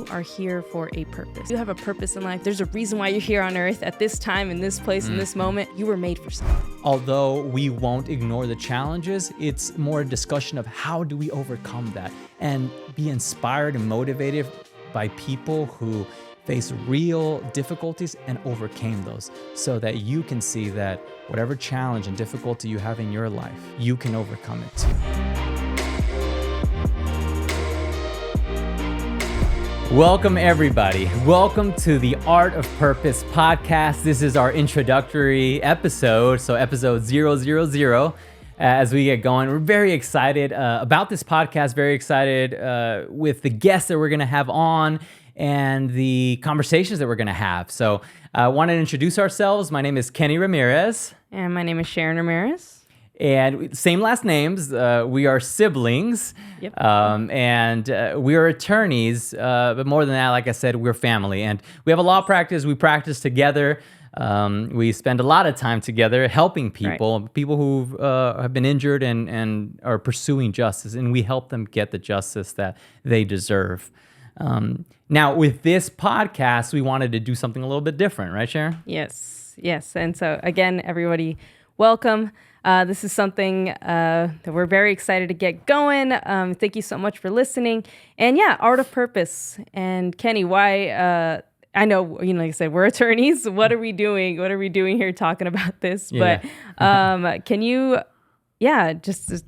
are here for a purpose. You have a purpose in life. There's a reason why you're here on earth at this time, in this place, in this moment. You were made for something. Although we won't ignore the challenges, it's more a discussion of how do we overcome that and be inspired and motivated by people who face real difficulties and overcame those, so that you can see that whatever challenge and difficulty you have in your life, you can overcome it too. Welcome everybody. Welcome to the Art of Purpose podcast. This is our introductory episode, so episode 000. As we get going, we're very excited about this podcast, very excited with the guests that we're going to have on and the conversations that we're going to have. So I want to introduce ourselves. My name is Kenny Ramirez. And my name is Sharon Ramirez. And same last names. We are siblings. Yep. And we are attorneys. But more than that, like I said, we're family. And we have a law practice. We practice together. We spend a lot of time together helping people, right. People who have been injured and are pursuing justice. And we help them get the justice that they deserve. Now, with this podcast, we wanted to do something a little bit different, right, Sharon? Yes. And so, again, everybody, welcome. This is something that we're very excited to get going. Thank you so much for listening. And yeah, Art of Purpose. And Kenny, why... I know, like I said, we're attorneys. What are we doing? What are we doing here talking about this? Yeah. But can you, this is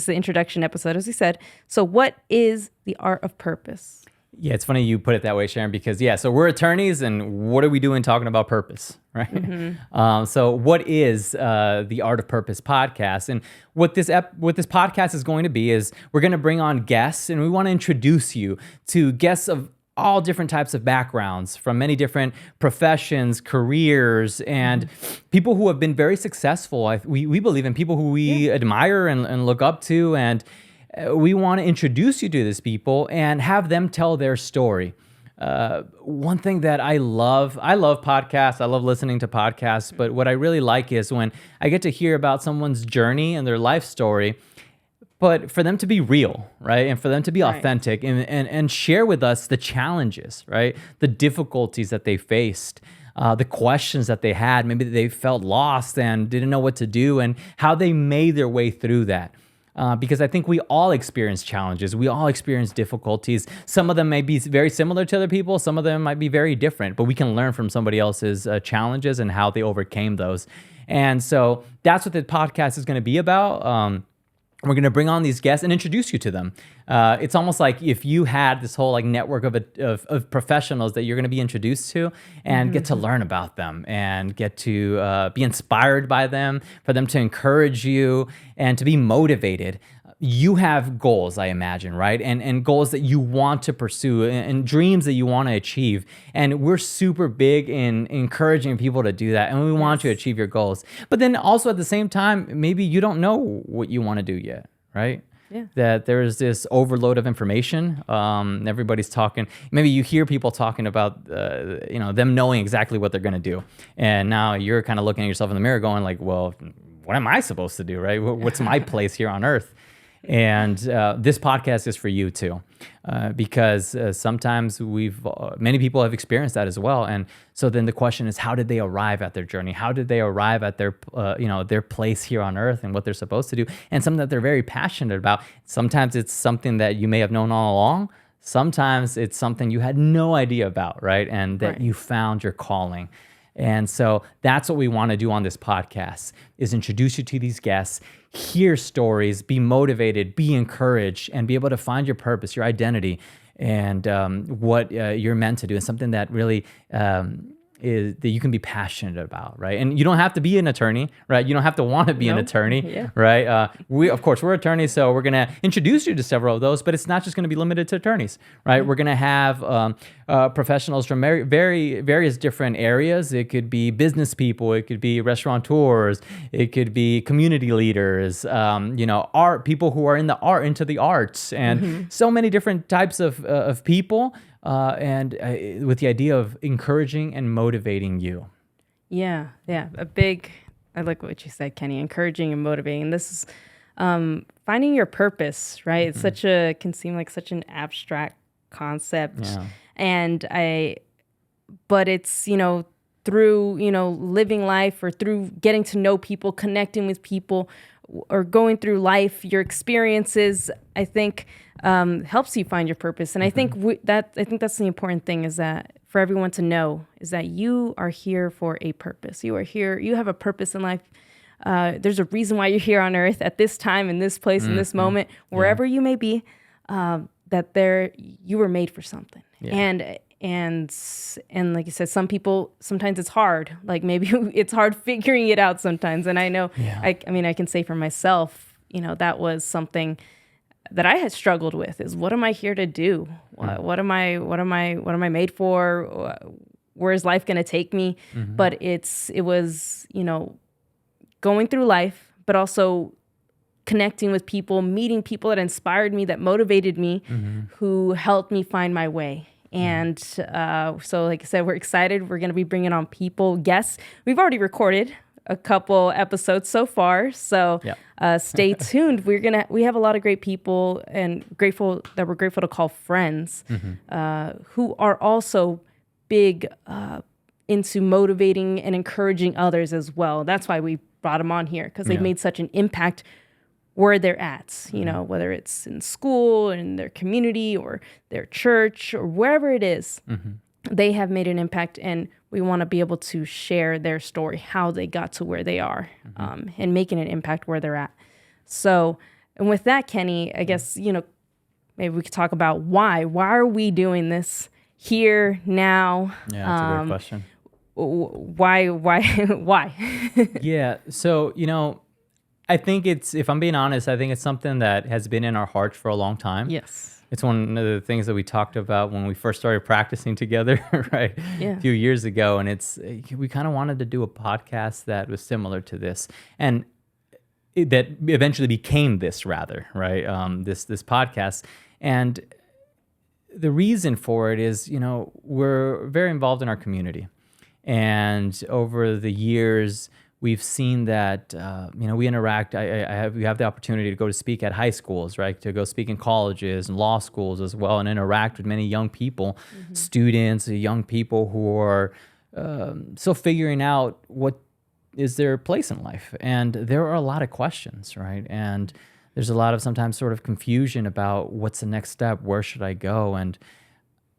the introduction episode, as we said. So what is the Art of Purpose? Yeah, it's funny you put it that way, Sharon, because so we're attorneys, and what are we doing talking about purpose, right? Mm-hmm. So what is the Art of Purpose podcast? And what this podcast is going to be is we're going to bring on guests, and we want to introduce you to guests of all different types of backgrounds from many different professions, careers, and people who have been very successful. We believe in people who we admire and look up to, and we want to introduce you to these people and have them tell their story. One thing that I love podcasts. I love listening to podcasts, but what I really like is when I get to hear about someone's journey and their life story, but for them to be real, right? And for them to be authentic and share with us the challenges, right? The difficulties that they faced, the questions that they had. Maybe they felt lost and didn't know what to do, and how they made their way through that. Because I think we all experience challenges. We all experience difficulties. Some of them may be very similar to other people. Some of them might be very different, but we can learn from somebody else's challenges and how they overcame those. And so that's what the podcast is going to be about. We're going to bring on these guests and introduce you to them. It's almost like if you had this whole network of professionals that you're going to be introduced to and get to learn about them and get to be inspired by them, for them to encourage you and to be motivated. You have goals, I imagine, right? And goals that you want to pursue and dreams that you want to achieve. And we're super big in encouraging people to do that. And we want you to achieve your goals. But then also at the same time, maybe you don't know what you want to do yet, right? Yeah. That there's this overload of information. Everybody's talking. Maybe you hear people talking about, them knowing exactly what they're going to do. And now you're kind of looking at yourself in the mirror going like, well, what am I supposed to do, right? What's my place here on earth? And this podcast is for you too, because sometimes many people have experienced that as well. And so then the question is, how did they arrive at their journey? How did they arrive at their place here on earth and what they're supposed to do? And something that they're very passionate about. Sometimes it's something that you may have known all along. Sometimes it's something you had no idea about, right? And that you found your calling. And so that's what we want to do on this podcast, is introduce you to these guests, hear stories, be motivated, be encouraged, and be able to find your purpose, your identity, and what you're meant to do. And something that really is that you can be passionate about, right? And you don't have to be an attorney, right? You don't have to want to be an attorney, right? Of course, we're attorneys, so we're going to introduce you to several of those, but it's not just going to be limited to attorneys, right? We're going to have professionals from various different areas. It could be business people, it could be restaurateurs, it could be community leaders, art people who are into the arts, and so many different types of people. And with the idea of encouraging and motivating you. Yeah. I like what you said, Kenny, encouraging and motivating. And this is finding your purpose, right? It's can seem like such an abstract concept. Yeah. And but it's, through, living life or through getting to know people, connecting with people, or going through life, your experiences, I think, helps you find your purpose. And I think I think that's the important thing, is that for everyone to know is that you are here for a purpose. You are here. You have a purpose in life. There's a reason why you're here on earth at this time, in this place, in this moment, wherever you may be, that you were made for something. Yeah. And like you said, some people, sometimes it's hard. Like maybe it's hard figuring it out sometimes. And I know, I mean, I can say for myself, that was something that I had struggled with, is what am I here to do? What am I made for? Where is life going to take me? But it was, going through life, but also connecting with people, meeting people that inspired me, that motivated me, who helped me find my way. And so, like I said, we're excited. We're going to be bringing on guests. We've already recorded a couple episodes so far, so stay tuned. We have a lot of great people, and we're grateful to call friends, who are also big into motivating and encouraging others as well. That's why we brought them on here, because they've made such an impact where they're at, whether it's in school, in their community, or their church, or wherever it is. They have made an impact, and we want to be able to share their story, how they got to where they are, and making an impact where they're at. So, and with that, Kenny, I guess, maybe we could talk about why. Why are we doing this here now? Yeah, that's a great question. Why? Yeah. So, I think if I'm being honest, I think it's something that has been in our hearts for a long time. Yes. It's one of the things that we talked about when we first started practicing together, right? Yeah. A few years ago. And we kind of wanted to do a podcast that was similar to this. And that eventually became this, rather, right? This podcast. And the reason for it is, we're very involved in our community. And over the years, we've seen that, we interact. We have the opportunity to go to speak at high schools, right? To go speak in colleges and law schools as well, and interact with many young people, students, young people who are still figuring out what is their place in life. And there are a lot of questions, right? And there's a lot of sometimes sort of confusion about what's the next step, where should I go? And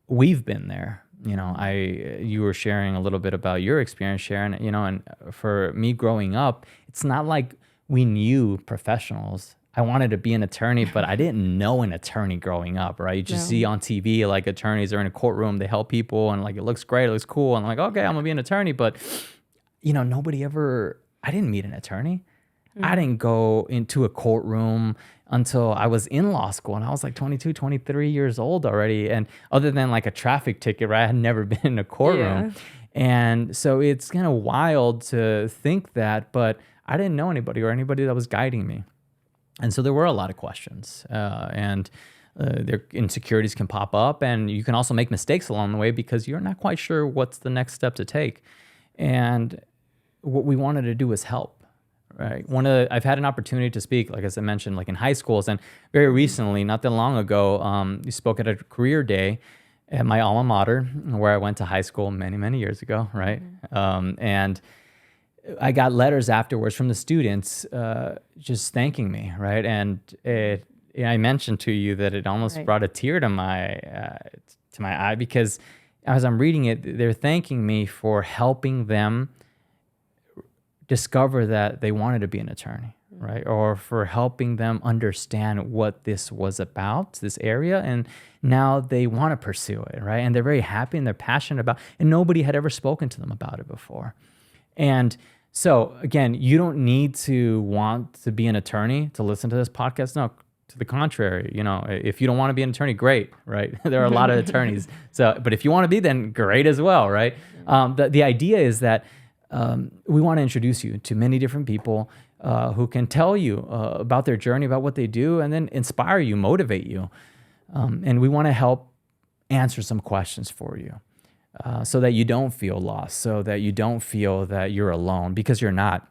we've been there. You were sharing a little bit about your experience, Sharon, and for me growing up, it's not like we knew professionals. I wanted to be an attorney, but I didn't know an attorney growing up, right? You just see on TV, like, attorneys are in a courtroom, they help people, and like, it looks great, it looks cool. And I'm like, okay, I'm gonna be an attorney. But, I didn't meet an attorney. I didn't go into a courtroom until I was in law school, and I was like 22, 23 years old already. And other than like a traffic ticket, right, I had never been in a courtroom. And so it's kind of wild to think that, but I didn't know anybody or anybody that was guiding me. And so there were a lot of questions, and their insecurities can pop up, and you can also make mistakes along the way because you're not quite sure what's the next step to take. And what we wanted to do was help. Right. I've had an opportunity to speak, like as I mentioned, like in high schools, and very recently, not that long ago, you spoke at a career day at my alma mater, where I went to high school many, many years ago, right? And I got letters afterwards from the students just thanking me, right? And I mentioned to you that it almost brought a tear to my eye, because as I'm reading it, they're thanking me for helping them discover that they wanted to be an attorney, right? Or for helping them understand what this was about, this area, and now they want to pursue it, right? And they're very happy and they're passionate about it, and nobody had ever spoken to them about it before. And so, again, you don't need to want to be an attorney to listen to this podcast. No, to the contrary, if you don't want to be an attorney, great, right? There are a lot of attorneys. But if you want to be, then great as well, right? The idea is that we want to introduce you to many different people who can tell you about their journey, about what they do, and then inspire you, motivate you. And we want to help answer some questions for you so that you don't feel lost, so that you don't feel that you're alone, because you're not.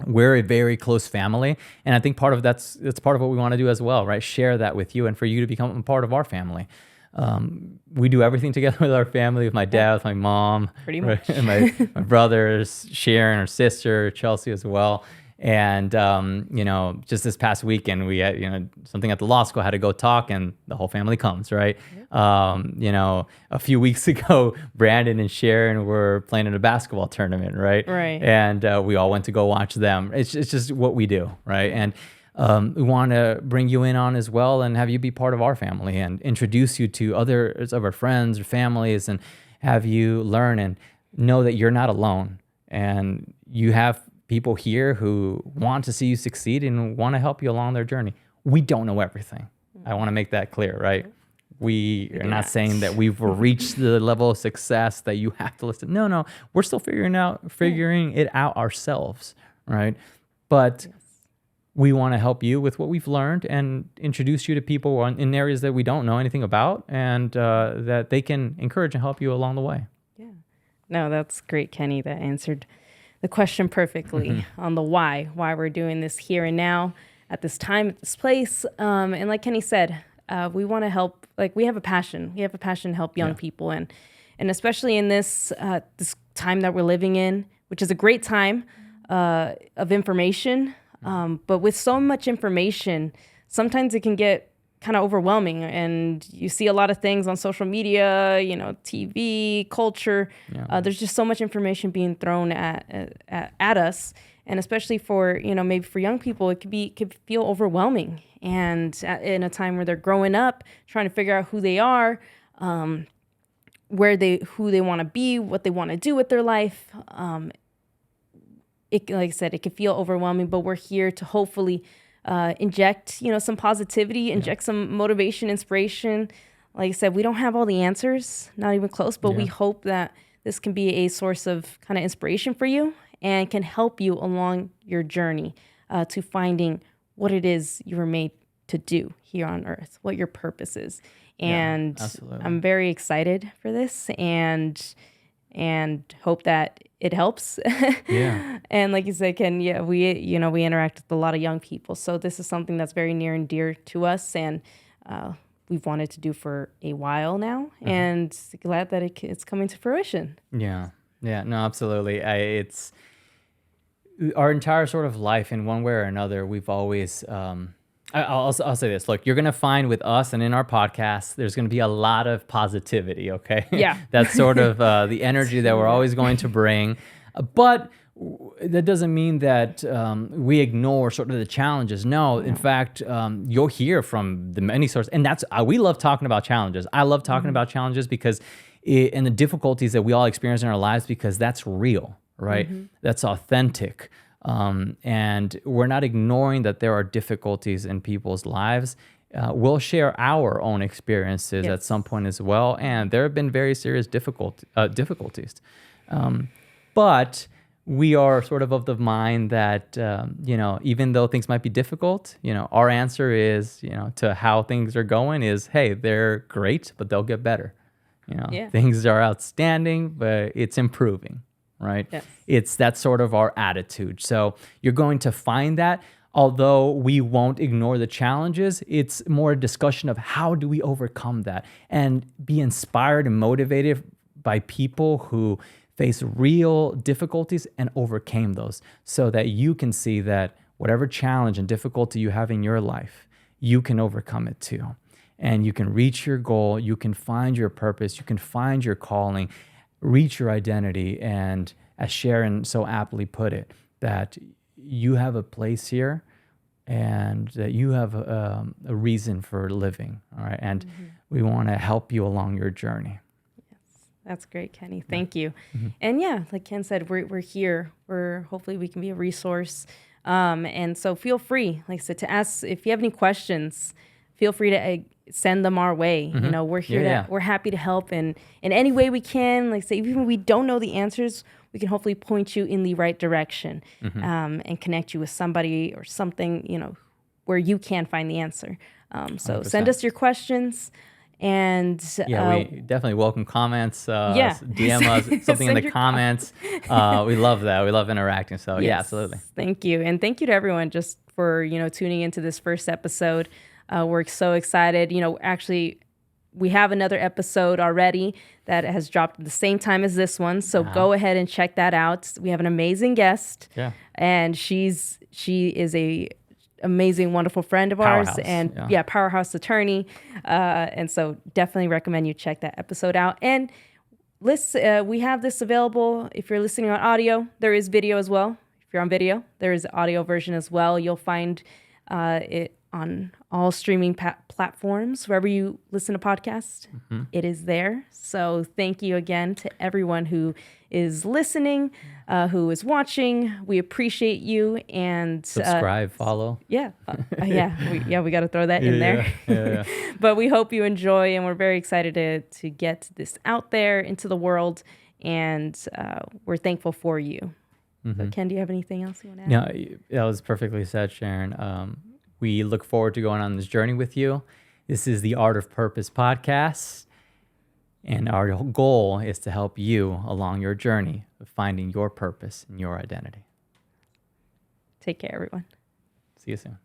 We're a very close family, and I think that's part of what we want to do as well, right? Share that with you and for you to become a part of our family. We do everything together with our family, with my dad, with my mom, Pretty much. and my brothers, Sharon, her sister, Chelsea as well. And, just this past weekend, we had, something at the law school, had to go talk, and the whole family comes, right? A few weeks ago, Brandon and Sharon were playing in a basketball tournament, right? Right. And we all went to go watch them. It's just what we do, right? And we want to bring you in on as well and have you be part of our family and introduce you to others of our friends or families and have you learn and know that you're not alone. And you have people here who want to see you succeed and want to help you along their journey. We don't know everything. I want to make that clear, right? We are not saying that we've reached the level of success that you have to listen. No, we're still figuring it out ourselves, right? But we want to help you with what we've learned and introduce you to people in areas that we don't know anything about, and that they can encourage and help you along the way. Yeah. No, that's great, Kenny. That answered the question perfectly on the why we're doing this here and now at this time, at this place. And like Kenny said, we want to help. Like, we have a passion. We have a passion to help young people, and especially in this time that we're living in, which is a great time of information. But with so much information, sometimes it can get kind of overwhelming, and you see a lot of things on social media, TV, culture. There's just so much information being thrown at us, and especially for maybe for young people, it could feel overwhelming. And in a time where they're growing up, trying to figure out who they are, who they want to be, what they want to do with their life. Like I said, it can feel overwhelming, but we're here to hopefully inject, some positivity, inject some motivation, inspiration. Like I said, we don't have all the answers, not even close, but we hope that this can be a source of kind of inspiration for you and can help you along your journey to finding what it is you were made to do here on earth, what your purpose is. And I'm very excited for this and hope that it helps. And like you said, Ken, we interact with a lot of young people. So this is something that's very near and dear to us, and we've wanted to do for a while now, and glad that it's coming to fruition. Yeah, no, absolutely. It's our entire sort of life in one way or another. We've always, I'll say this. Look, you're going to find with us and in our podcast, there's going to be a lot of positivity, okay? Yeah. That's sort of the energy that we're always going to bring. But that doesn't mean that we ignore sort of the challenges. No, in fact, you'll hear from the many sources. And that's we love talking about challenges. I love talking about challenges because and the difficulties that we all experience in our lives, because that's real, right? That's authentic. And we're not ignoring that there are difficulties in people's lives. We'll share our own experiences at some point as well. And there have been very serious difficulties. But we are sort of the mind that, even though things might be difficult, our answer is, to how things are going is, hey, they're great, but they'll get better. Things are outstanding, but it's improving. Right? Yes. That's sort of our attitude. So you're going to find that, although we won't ignore the challenges, it's more a discussion of how do we overcome that and be inspired and motivated by people who face real difficulties and overcame those, so that you can see that whatever challenge and difficulty you have in your life, you can overcome it too. And you can reach your goal, you can find your purpose, you can find your calling, reach your identity, and as Sharon so aptly put it, that you have a place here and that you have a reason for living, all right? And we want to help you along your journey. Yes, that's great, Kenny. Thank you. And like Ken said, we're here. Hopefully we can be a resource. And so feel free, like I said, to ask if you have any questions. Feel free to send them our way. We're here. We're happy to help in any way we can. Like I say, even if we don't know the answers, we can hopefully point you in the right direction and connect you with somebody or something, where you can find the answer. So 100%. Send us your questions. And we definitely welcome comments. DM us something in the comments. We love that. We love interacting. So yes, absolutely. Thank you. And thank you to everyone just for, tuning into this first episode. We're so excited. Actually, we have another episode already that has dropped at the same time as this one. So go ahead and check that out. We have an amazing guest. Yeah. And she is a amazing, wonderful friend of ours, Powerhouse, and yeah. powerhouse attorney. And so definitely recommend you check that episode out. And we have this available. If you're listening on audio, there is video as well. If you're on video, there is an audio version as well. You'll find it on all streaming platforms, wherever you listen to podcasts. It is there. So thank you again to everyone who is listening, who is watching. We appreciate you, and Subscribe, follow. we got to throw that in there. Yeah. But we hope you enjoy, and we're very excited to get this out there into the world, and we're thankful for you. But Ken, do you have anything else you want to add? No, that was perfectly said, Sharon. We look forward to going on this journey with you. This is the Art of Purpose podcast, and our goal is to help you along your journey of finding your purpose and your identity. Take care, everyone. See you soon.